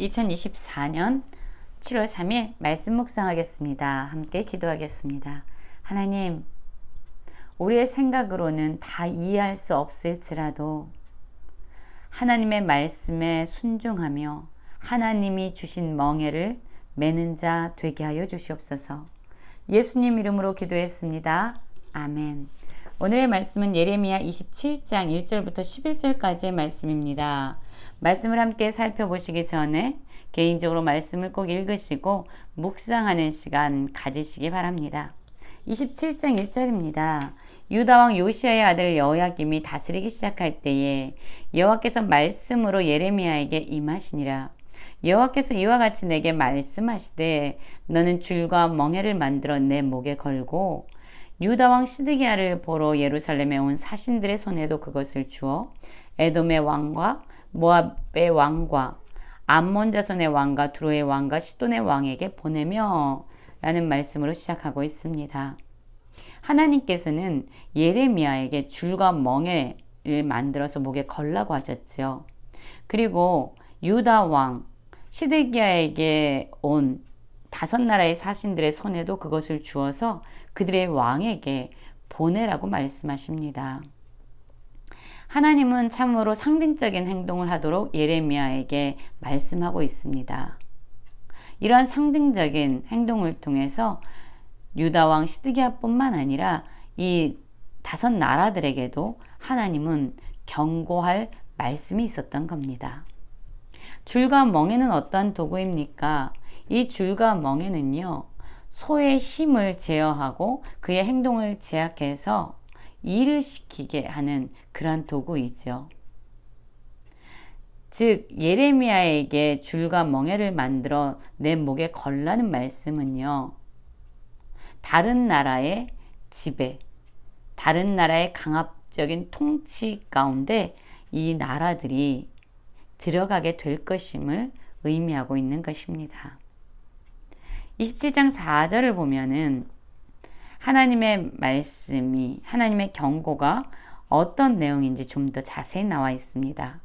2024년 7월 3일 말씀 묵상하겠습니다. 함께 기도하겠습니다. 하나님, 우리의 생각으로는 다 이해할 수 없을지라도 하나님의 말씀에 순종하며 하나님이 주신 멍에를 매는 자 되게 하여 주시옵소서. 예수님 이름으로 기도했습니다. 아멘. 오늘의 말씀은 예레미야 27장 1절부터 11절까지의 말씀입니다. 말씀을 함께 살펴보시기 전에 개인적으로 말씀을 꼭 읽으시고 묵상하는 시간 가지시기 바랍니다. 27장 1절입니다. 유다왕 요시야의 아들 여호야김이 다스리기 시작할 때에 여호와께서 말씀으로 예레미야에게 임하시니라. 여호와께서 이와 같이 내게 말씀하시되 너는 줄과 멍에를 만들어 내 목에 걸고 유다왕 시드기야를 보러 예루살렘에 온 사신들의 손에도 그것을 주어 에돔의 왕과 모압의 왕과 암몬 자손의 왕과 두로의 왕과 시돈의 왕에게 보내며 라는 말씀으로 시작하고 있습니다. 하나님께서는 예레미야에게 줄과 멍에를 만들어서 목에 걸라고 하셨죠. 그리고 유다 왕 시드기야에게 온 5나라의 사신들의 손에도 그것을 주어서 그들의 왕에게 보내라고 말씀하십니다. 하나님은 참으로 상징적인 행동을 하도록 예레미야에게 말씀하고 있습니다. 이러한 상징적인 행동을 통해서 유다왕 시드기야뿐만 아니라 이 5나라들에게도 하나님은 경고할 말씀이 있었던 겁니다. 줄과 멍에는 어떠한 도구입니까? 이 줄과 멍에는요, 소의 힘을 제어하고 그의 행동을 제약해서 일을 시키게 하는 그러한 도구이죠. 즉 예레미야에게 줄과 멍에를 만들어 내 목에 걸라는 말씀은요, 다른 나라의 지배, 다른 나라의 강압적인 통치 가운데 이 나라들이 들어가게 될 것임을 의미하고 있는 것입니다. 27장 4절을 보면은 하나님의 말씀이, 하나님의 경고가 어떤 내용인지 좀 더 자세히 나와 있습니다.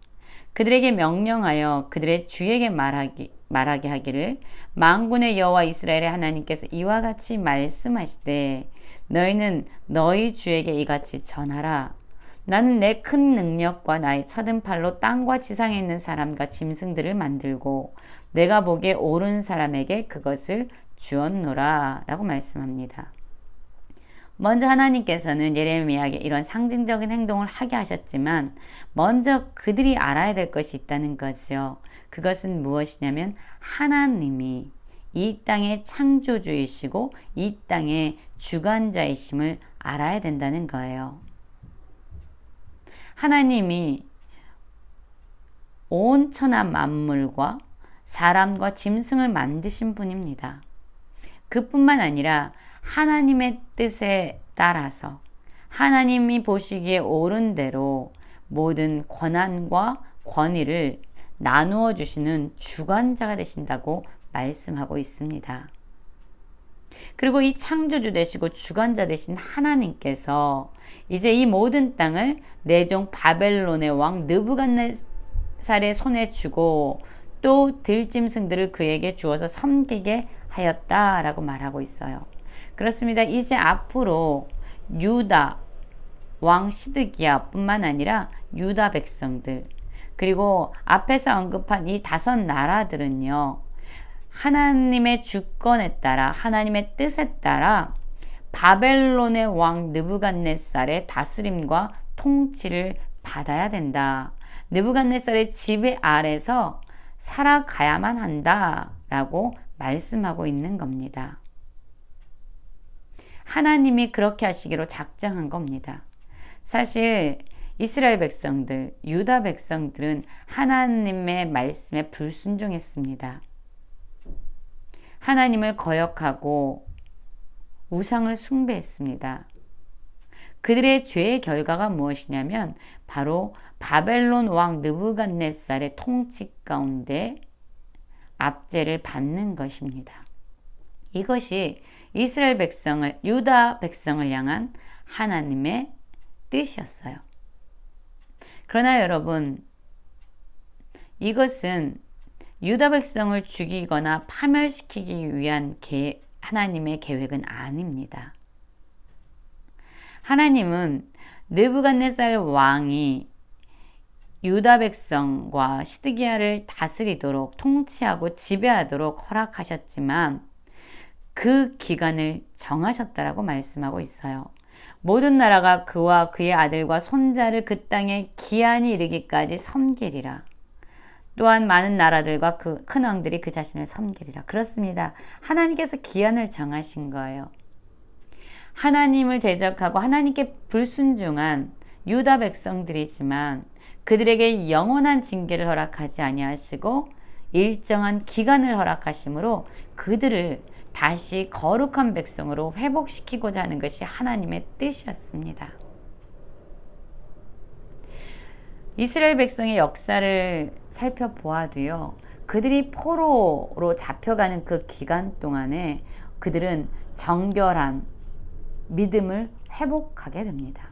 그들에게 명령하여 그들의 주에게 말하게 하기를 만군의 여호와 이스라엘의 하나님께서 이와 같이 말씀하시되 너희는 너희 주에게 이같이 전하라. 나는 내 큰 능력과 나의 쳐든 팔로 땅과 지상에 있는 사람과 짐승들을 만들고 내가 보기에 옳은 사람에게 그것을 주었노라 라고 말씀합니다. 먼저 하나님께서는 예레미야에게 이런 상징적인 행동을 하게 하셨지만 먼저 그들이 알아야 될 것이 있다는 거죠. 그것은 무엇이냐면 하나님이 이 땅의 창조주이시고 이 땅의 주관자이심을 알아야 된다는 거예요. 하나님이 온 천하 만물과 사람과 짐승을 만드신 분입니다. 그뿐만 아니라 하나님의 뜻에 따라서 하나님이 보시기에 옳은 대로 모든 권한과 권위를 나누어 주시는 주관자가 되신다고 말씀하고 있습니다. 그리고 이 창조주 되시고 주관자 되신 하나님께서 이제 이 모든 땅을 내 종 바벨론의 왕 느부갓네살의 손에 주고 또 들짐승들을 그에게 주어서 섬기게 하였다라고 말하고 있어요. 그렇습니다. 이제 앞으로 유다 왕 시드기야뿐만 아니라 유다 백성들 그리고 앞에서 언급한 이 5나라들은요. 하나님의 주권에 따라 하나님의 뜻에 따라 바벨론의 왕 느부갓네살의 다스림과 통치를 받아야 된다. 느부갓네살의 지배 아래서 살아가야만 한다라고 말씀하고 있는 겁니다. 하나님이 그렇게 하시기로 작정한 겁니다. 사실 이스라엘 백성들, 유다 백성들은 하나님의 말씀에 불순종했습니다. 하나님을 거역하고 우상을 숭배했습니다. 그들의 죄의 결과가 무엇이냐면 바로 바벨론 왕 느부갓네살의 통치 가운데 압제를 받는 것입니다. 이것이 이스라엘 백성을, 유다 백성을 향한 하나님의 뜻이었어요. 그러나 여러분, 이것은 유다 백성을 죽이거나 파멸시키기 위한 하나님의 계획은 아닙니다. 하나님은 느부갓네살 왕이 유다 백성과 시드기야를 다스리도록 통치하고 지배하도록 허락하셨지만 그 기간을 정하셨다라고 말씀하고 있어요. 모든 나라가 그와 그의 아들과 손자를 그 땅에 기한이 이르기까지 섬기리라. 또한 많은 나라들과 그 큰 왕들이 그 자신을 섬기리라. 그렇습니다. 하나님께서 기한을 정하신 거예요. 하나님을 대적하고 하나님께 불순종한 유다 백성들이지만 그들에게 영원한 징계를 허락하지 아니하시고 일정한 기간을 허락하심으로 그들을 다시 거룩한 백성으로 회복시키고자 하는 것이 하나님의 뜻이었습니다. 이스라엘 백성의 역사를 살펴보아도요, 그들이 포로로 잡혀가는 그 기간 동안에 그들은 정결한 믿음을 회복하게 됩니다.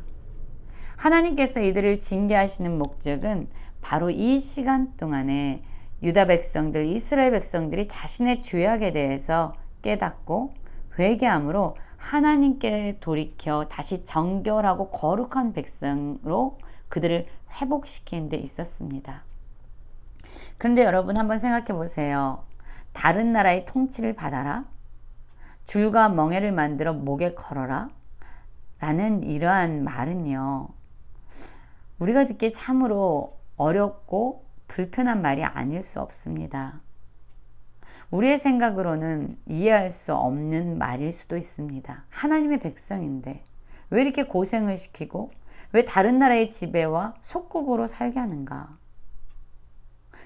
하나님께서 이들을 징계하시는 목적은 바로 이 시간 동안에 유다 백성들, 이스라엘 백성들이 자신의 죄악에 대해서 깨닫고 회개함으로 하나님께 돌이켜 다시 정결하고 거룩한 백성으로 그들을 회복시키는 데 있었습니다. 그런데 여러분 한번 생각해 보세요. 다른 나라의 통치를 받아라? 줄과 멍에를 만들어 목에 걸어라? 라는 이러한 말은요, 우리가 듣기에 참으로 어렵고 불편한 말이 아닐 수 없습니다. 우리의 생각으로는 이해할 수 없는 말일 수도 있습니다. 하나님의 백성인데 왜 이렇게 고생을 시키고 왜 다른 나라의 지배와 속국으로 살게 하는가?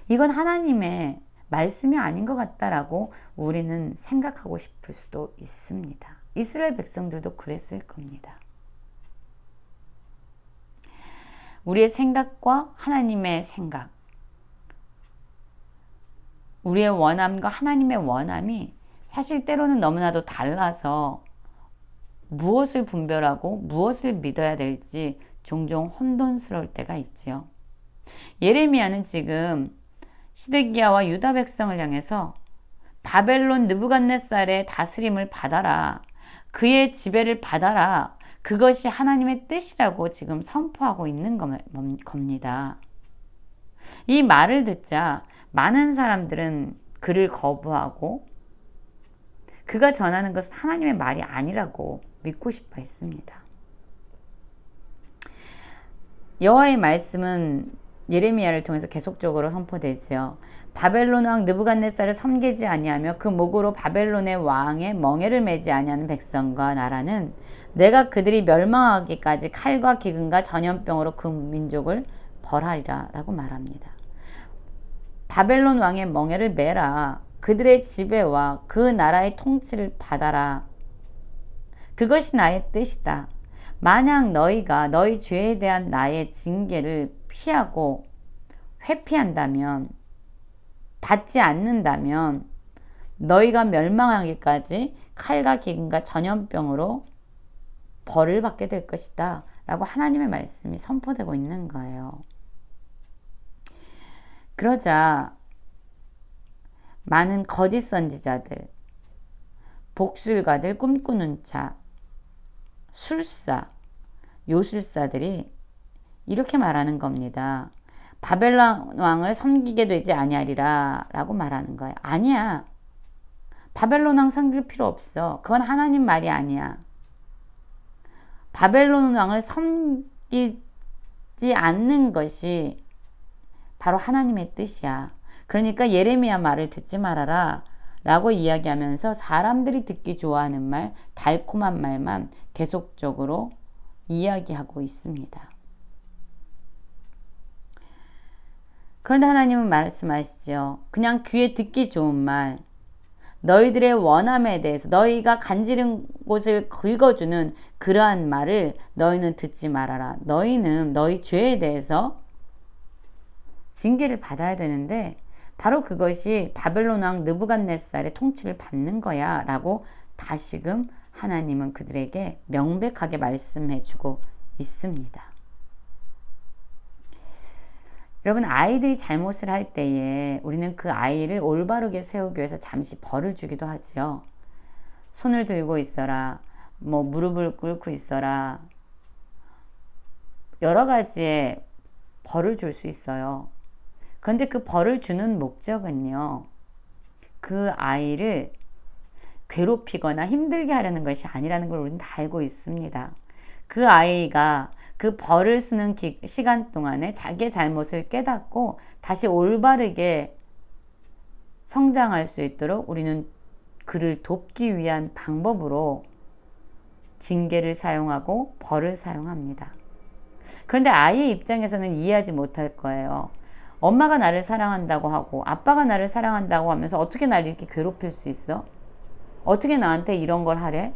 이건 하나님의 말씀이 아닌 것 같다라고 우리는 생각하고 싶을 수도 있습니다. 이스라엘 백성들도 그랬을 겁니다. 우리의 생각과 하나님의 생각, 우리의 원함과 하나님의 원함이 사실 때로는 너무나도 달라서 무엇을 분별하고 무엇을 믿어야 될지 종종 혼돈스러울 때가 있지요. 예레미야는 지금 시드기야와 유다 백성을 향해서 바벨론 느부갓네살의 다스림을 받아라. 그의 지배를 받아라. 그것이 하나님의 뜻이라고 지금 선포하고 있는 겁니다. 이 말을 듣자 많은 사람들은 그를 거부하고 그가 전하는 것은 하나님의 말이 아니라고 믿고 싶어 했습니다. 여호와의 말씀은 예레미야를 통해서 계속적으로 선포되지요. 바벨론 왕 느부갓네살을 섬기지 아니하며 그 목으로 바벨론의 왕의 멍에를 매지 아니하는 백성과 나라는 내가 그들이 멸망하기까지 칼과 기근과 전염병으로 그 민족을 벌하리라 라고 말합니다. 바벨론 왕의 멍에를 매라. 그들의 지배와 그 나라의 통치를 받아라. 그것이 나의 뜻이다. 만약 너희가 너희 죄에 대한 나의 징계를 피하고 회피한다면, 받지 않는다면 너희가 멸망하기까지 칼과 기근과 전염병으로 벌을 받게 될 것이다 라고 하나님의 말씀이 선포되고 있는 거예요. 그러자 많은 거짓 선지자들, 복술가들, 꿈꾸는 자, 술사, 요술사들이 이렇게 말하는 겁니다. 바벨론 왕을 섬기게 되지 아니하리라 라고 말하는 거예요. 아니야. 바벨론 왕 섬길 필요 없어. 그건 하나님 말이 아니야. 바벨론 왕을 섬기지 않는 것이 바로 하나님의 뜻이야. 그러니까 예레미야 말을 듣지 말아라 라고 이야기하면서 사람들이 듣기 좋아하는 말, 달콤한 말만 계속적으로 이야기하고 있습니다. 그런데 하나님은 말씀하시죠. 그냥 귀에 듣기 좋은 말, 너희들의 원함에 대해서 너희가 간지른 곳을 긁어주는 그러한 말을 너희는 듣지 말아라. 너희는 너희 죄에 대해서 징계를 받아야 되는데 바로 그것이 바벨론 왕 느부갓네살의 통치를 받는 거야 라고 다시금 하나님은 그들에게 명백하게 말씀해 주고 있습니다. 여러분, 아이들이 잘못을 할 때에 우리는 그 아이를 올바르게 세우기 위해서 잠시 벌을 주기도 하지요. 손을 들고 있어라, 뭐 무릎을 꿇고 있어라, 여러 가지의 벌을 줄 수 있어요. 그런데 그 벌을 주는 목적은요, 그 아이를 괴롭히거나 힘들게 하려는 것이 아니라는 걸 우리는 다 알고 있습니다. 그 아이가 그 벌을 쓰는 시간 동안에 자기의 잘못을 깨닫고 다시 올바르게 성장할 수 있도록 우리는 그를 돕기 위한 방법으로 징계를 사용하고 벌을 사용합니다. 그런데 아이의 입장에서는 이해하지 못할 거예요. 엄마가 나를 사랑한다고 하고 아빠가 나를 사랑한다고 하면서 어떻게 나를 이렇게 괴롭힐 수 있어? 어떻게 나한테 이런 걸 하래?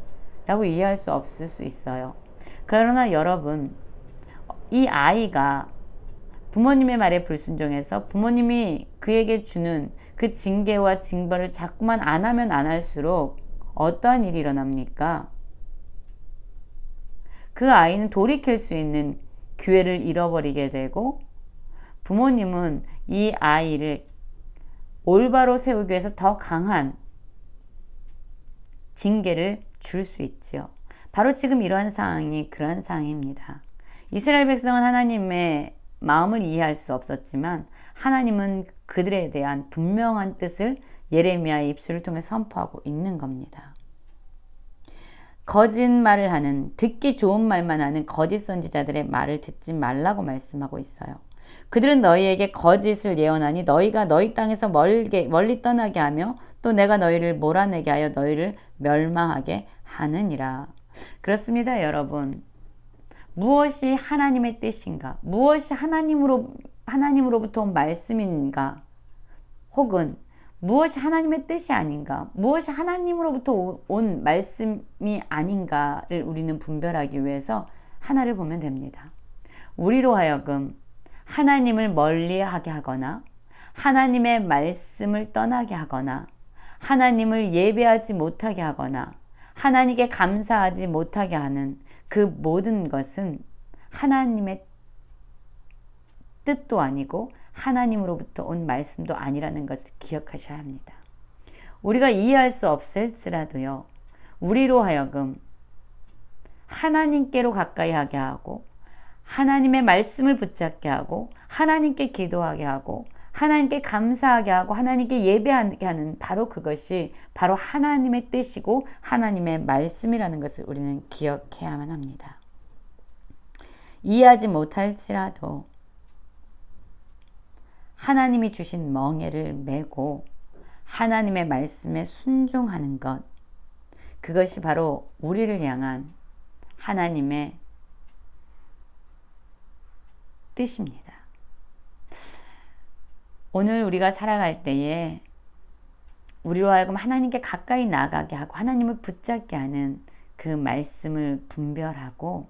라고 이해할 수 없을 수 있어요. 그러나 여러분, 이 아이가 부모님의 말에 불순종해서 부모님이 그에게 주는 그 징계와 징벌을 자꾸만 안 하면 안 할수록 어떠한 일이 일어납니까? 그 아이는 돌이킬 수 있는 기회를 잃어버리게 되고, 부모님은 이 아이를 올바로 세우기 위해서 더 강한 징계를 줄 수 있지요. 바로 지금 이러한 상황이 그러한 상황입니다. 이스라엘 백성은 하나님의 마음을 이해할 수 없었지만 하나님은 그들에 대한 분명한 뜻을 예레미야의 입술을 통해 선포하고 있는 겁니다. 거짓말을 하는, 듣기 좋은 말만 하는 거짓 선지자들의 말을 듣지 말라고 말씀하고 있어요. 그들은 너희에게 거짓을 예언하니 너희가 너희 땅에서 멀리 떠나게 하며 또 내가 너희를 몰아내게 하여 너희를 멸망하게 하느니라. 그렇습니다, 여러분. 무엇이 하나님의 뜻인가? 무엇이 하나님으로부터 온 말씀인가? 혹은 무엇이 하나님의 뜻이 아닌가? 무엇이 하나님으로부터 온 말씀이 아닌가를 우리는 분별하기 위해서 하나를 보면 됩니다. 우리로 하여금 하나님을 멀리하게 하거나 하나님의 말씀을 떠나게 하거나 하나님을 예배하지 못하게 하거나 하나님께 감사하지 못하게 하는 그 모든 것은 하나님의 뜻도 아니고 하나님으로부터 온 말씀도 아니라는 것을 기억하셔야 합니다. 우리가 이해할 수 없을지라도요, 우리로 하여금 하나님께로 가까이 하게 하고 하나님의 말씀을 붙잡게 하고 하나님께 기도하게 하고 하나님께 감사하게 하고 하나님께 예배하게 하는 바로 그것이 바로 하나님의 뜻이고 하나님의 말씀이라는 것을 우리는 기억해야만 합니다. 이해하지 못할지라도 하나님이 주신 멍에를 메고 하나님의 말씀에 순종하는 것, 그것이 바로 우리를 향한 하나님의 뜻입니다. 오늘 우리가 살아갈 때에 우리로 하여금 하나님께 가까이 나가게 하고 하나님을 붙잡게 하는 그 말씀을 분별하고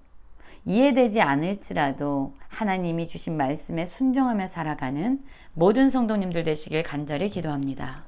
이해되지 않을지라도 하나님이 주신 말씀에 순종하며 살아가는 모든 성도님들 되시길 간절히 기도합니다.